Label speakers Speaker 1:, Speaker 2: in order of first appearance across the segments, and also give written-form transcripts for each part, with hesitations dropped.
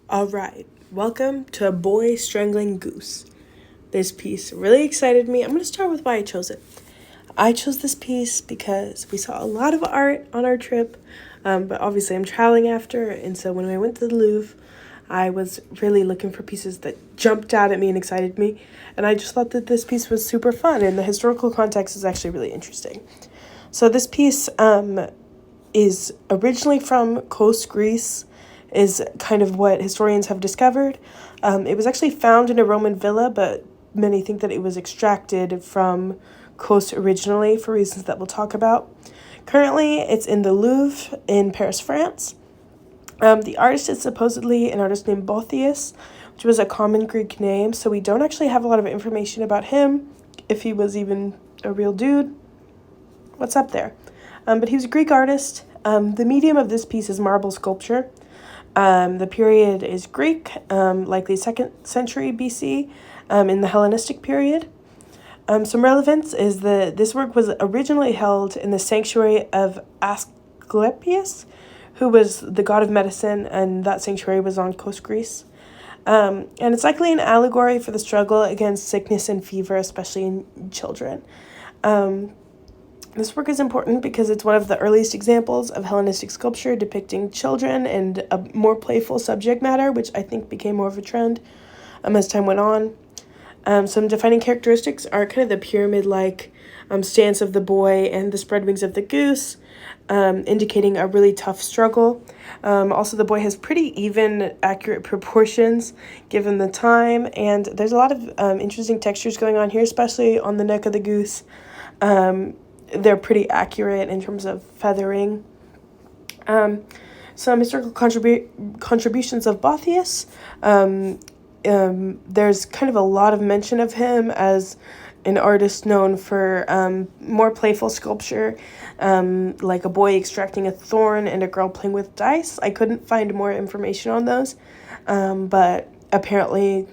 Speaker 1: Alright, welcome to Boy Strangling Goose. This piece really excited me. I'm going to start with why I chose it. I chose this piece because we saw a lot of art on our trip, but obviously I'm traveling after, and so when I went to the Louvre, I was really looking for pieces that jumped out at me and excited me, and I just thought that this piece was super fun, and the historical context is actually really interesting. So this piece is originally from Kos, Greece, is kind of what historians have discovered. It was actually found in a Roman villa, but many think that it was extracted from Kos originally for reasons that we'll talk about. Currently, it's in the Louvre in Paris, France. The artist is supposedly an artist named Boethius, which was a common Greek name, so we don't actually have a lot of information about him, if he was even a real dude. What's up there? But he was a Greek artist. The medium of this piece is marble sculpture. The period is Greek, likely 2nd century BC, in the Hellenistic period. Some relevance is that this work was originally held in the sanctuary of Asclepius, who was the god of medicine, and that sanctuary was on Kos, Greece. And it's likely an allegory for the struggle against sickness and fever, especially in children. This work is important because it's one of the earliest examples of Hellenistic sculpture depicting children and a more playful subject matter, which I think became more of a trend as time went on. Some defining characteristics are kind of the pyramid-like stance of the boy and the spread wings of the goose, indicating a really tough struggle. Also, the boy has pretty even, accurate proportions given the time, and there's a lot of interesting textures going on here, especially on the neck of the goose. They're pretty accurate in terms of feathering. Some historical contributions of Boethius. There's kind of a lot of mention of him as an artist known for more playful sculpture, like a boy extracting a thorn and a girl playing with dice. I couldn't find more information on those, but apparently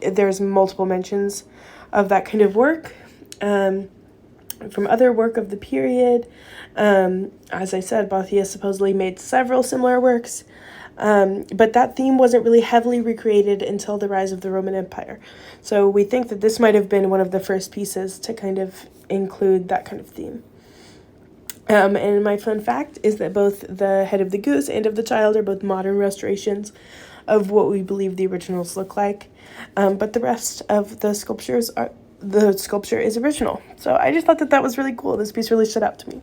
Speaker 1: there's multiple mentions of that kind of work. From other work of the period, as I said, Boethius supposedly made several similar works, but that theme wasn't really heavily recreated until the rise of the Roman Empire. So we think that this might have been one of the first pieces to kind of include that kind of theme. And my fun fact is that both the head of the goose and of the child are both modern restorations of what we believe the originals look like, but the rest of the sculpture is original. So I just thought that was really cool. This piece really stood out to me.